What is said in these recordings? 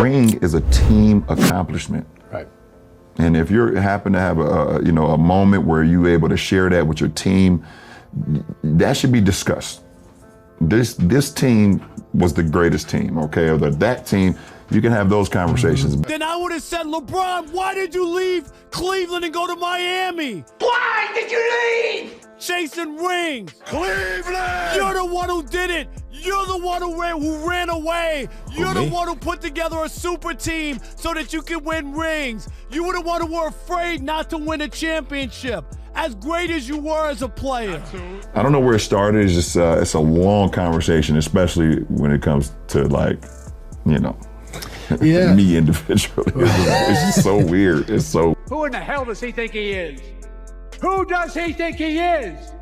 ring is a team accomplishment. Right. And if you happen to have a moment where you're able to share that with your team, that should be discussed. This team was the greatest team, okay? Or that team, you can have those conversations. Then I would have said, LeBron, why did you leave Cleveland and go to Miami? Why did you leave? Chasing rings. Cleveland! You're the one who did it. You're the one who ran away. You're the one who put together a super team so that you could win rings. You were the one who were afraid not to win a championship, as great as you were as a player. I don't know where it started. It's just it's a long conversation, especially when it comes to me individually. It's just so weird. It's so. Who in the hell does he think he is? Who does he think he is?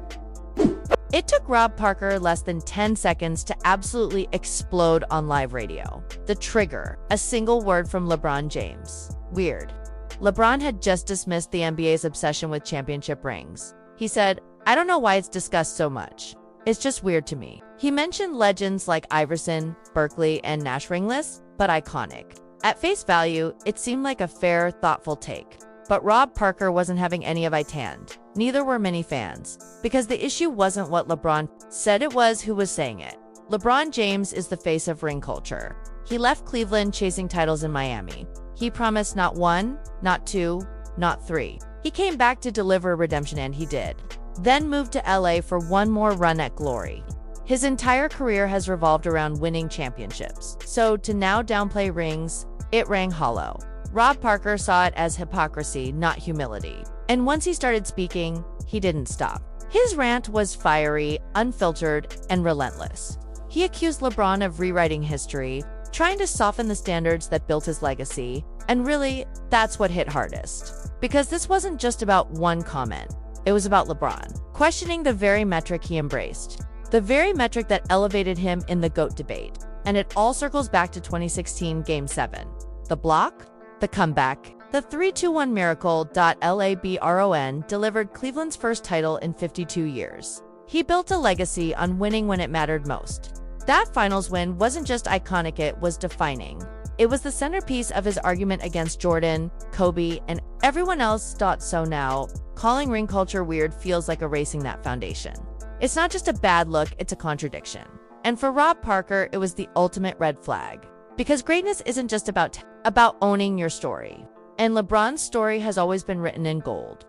It took Rob Parker less than 10 seconds to absolutely explode on live radio. The trigger, a single word from LeBron James. Weird. LeBron had just dismissed the NBA's obsession with championship rings. He said, "I don't know why it's discussed so much. It's just weird to me." He mentioned legends like Iverson, Berkeley, and Nash ringless, but iconic. At face value, it seemed like a fair, thoughtful take. But Rob Parker wasn't having any of it hand. Neither were many fans, because the issue wasn't what LeBron said, it was who was saying it. LeBron James is the face of ring culture. He left Cleveland chasing titles in Miami. He promised not one, not two, not three. He came back to deliver redemption, and he did. Then moved to LA for one more run at glory. His entire career has revolved around winning championships. So to now downplay rings, it rang hollow. Rob Parker saw it as hypocrisy, not humility. And once he started speaking, he didn't stop. His rant was fiery, unfiltered, and relentless. He accused LeBron of rewriting history, trying to soften the standards that built his legacy, and really, that's what hit hardest. Because this wasn't just about one comment. It was about LeBron, questioning the very metric he embraced, the very metric that elevated him in the GOAT debate. And it all circles back to 2016 Game 7. The block, the comeback, the 3-2-1 miracle. LeBron delivered Cleveland's first title in 52 years. He built a legacy on winning when it mattered most. That finals win wasn't just iconic, it was defining. It was the centerpiece of his argument against Jordan, Kobe, and everyone else. So now, calling ring culture weird feels like erasing that foundation. It's not just a bad look, it's a contradiction. And for Rob Parker, it was the ultimate red flag. Because greatness isn't just about owning your story. And LeBron's story has always been written in gold.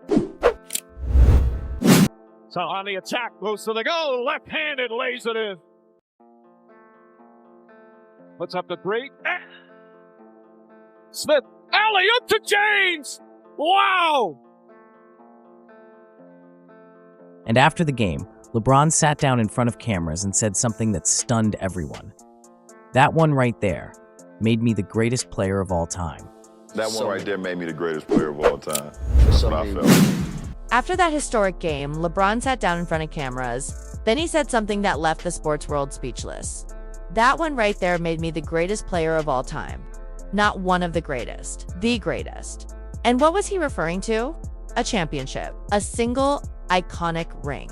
So on the attack, goes to the goal, left-handed, lays it in. Puts up the three. Smith, alley-oop to James! Wow! And after the game, LeBron sat down in front of cameras and said something that stunned everyone. "That one right there made me the greatest player of all time." That one right there made me the greatest player of all time. That's what I felt. After that historic game, LeBron sat down in front of cameras. Then he said something that left the sports world speechless. "That one right there made me the greatest player of all time. Not one of the greatest, the greatest." And what was he referring to? A championship, a single iconic ring.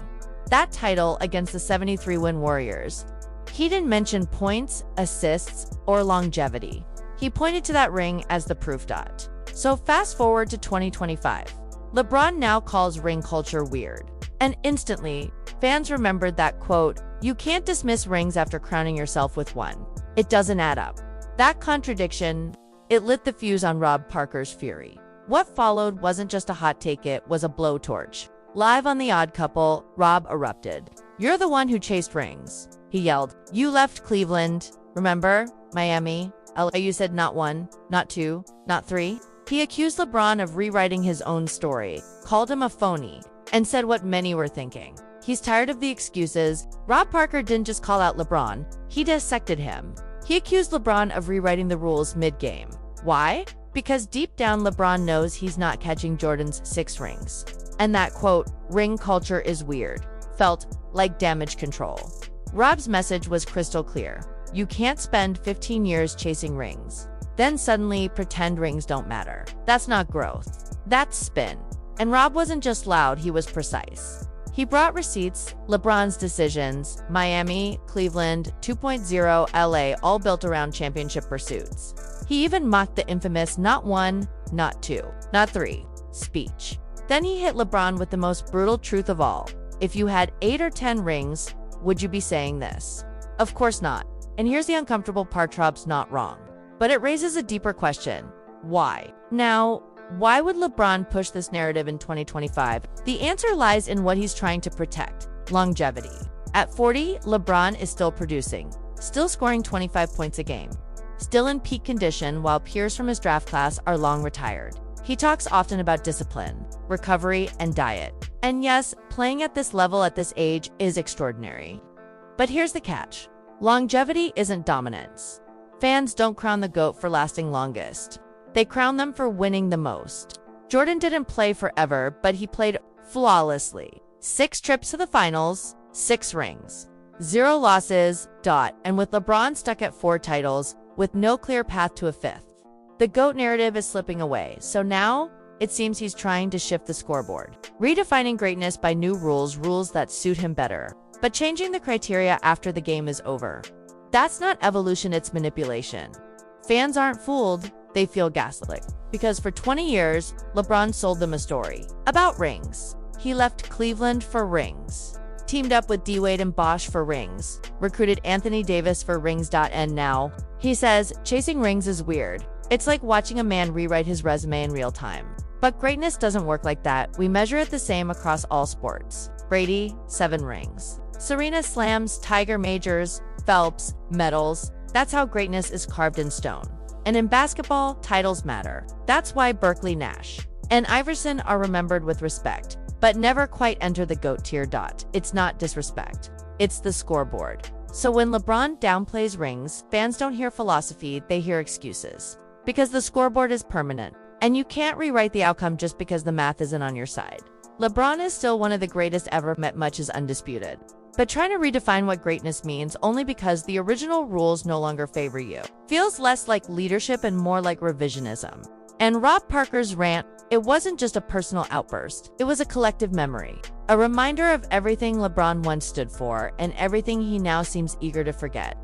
That title against the 73-win Warriors. He didn't mention points, assists, or longevity. He pointed to that ring as the proof dot. So fast forward to 2025. LeBron now calls ring culture weird. And instantly, fans remembered that quote, "You can't dismiss rings after crowning yourself with one. It doesn't add up." That contradiction, it lit the fuse on Rob Parker's fury. What followed wasn't just a hot take, it was a blowtorch. Live on The Odd Couple, Rob erupted. "You're the one who chased rings," he yelled. "You left Cleveland, remember? Miami, LA, you said not one, not two, not three." He accused LeBron of rewriting his own story, called him a phony, and said what many were thinking. He's tired of the excuses. Rob Parker didn't just call out LeBron, he dissected him. He accused LeBron of rewriting the rules mid-game. Why? Because deep down, LeBron knows he's not catching Jordan's 6 rings. And that quote, "ring culture is weird," felt like damage control. Rob's message was crystal clear. You can't spend 15 years chasing rings, then suddenly pretend rings don't matter. That's not growth. That's spin. And Rob wasn't just loud, he was precise. He brought receipts, LeBron's decisions, Miami, Cleveland, 2.0, LA, all built around championship pursuits. He even mocked the infamous not one, not two, not three speech. Then he hit LeBron with the most brutal truth of all. If you had 8 or 10 rings, would you be saying this? Of course not. And here's the uncomfortable part: Rob's not wrong. But it raises a deeper question. Why? Now, why would LeBron push this narrative in 2025? The answer lies in what he's trying to protect: longevity. At 40, LeBron is still producing, still scoring 25 points a game, still in peak condition, while peers from his draft class are long retired. He talks often about discipline, recovery, and diet. And yes, playing at this level at this age is extraordinary. But here's the catch: longevity isn't dominance. Fans don't crown the GOAT for lasting longest. They crown them for winning the most. Jordan didn't play forever, but he played flawlessly. 6 trips to the finals, 6 rings, 0 losses, and with LeBron stuck at 4 titles, with no clear path to a 5th. The GOAT narrative is slipping away, so now it seems he's trying to shift the scoreboard, redefining greatness by new rules that suit him better, but changing the criteria after the game is over. That's not evolution, it's manipulation. Fans aren't fooled, they feel gaslit. Because for 20 years, LeBron sold them a story about rings. He left Cleveland for rings, teamed up with D-Wade and Bosh for rings, recruited Anthony Davis for rings. And now, he says, chasing rings is weird. It's like watching a man rewrite his resume in real time. But greatness doesn't work like that. We measure it the same across all sports. Brady, 7 rings. Serena slams, Tiger majors, Phelps, medals. That's how greatness is carved in stone. And in basketball, titles matter. That's why Berkeley, Nash, and Iverson are remembered with respect, but never quite enter the GOAT tier. It's not disrespect. It's the scoreboard. So when LeBron downplays rings, fans don't hear philosophy, they hear excuses. Because the scoreboard is permanent, and you can't rewrite the outcome just because the math isn't on your side. LeBron is still one of the greatest ever, much is undisputed. But trying to redefine what greatness means only because the original rules no longer favor you feels less like leadership and more like revisionism. And Rob Parker's rant, it wasn't just a personal outburst, it was a collective memory. A reminder of everything LeBron once stood for and everything he now seems eager to forget.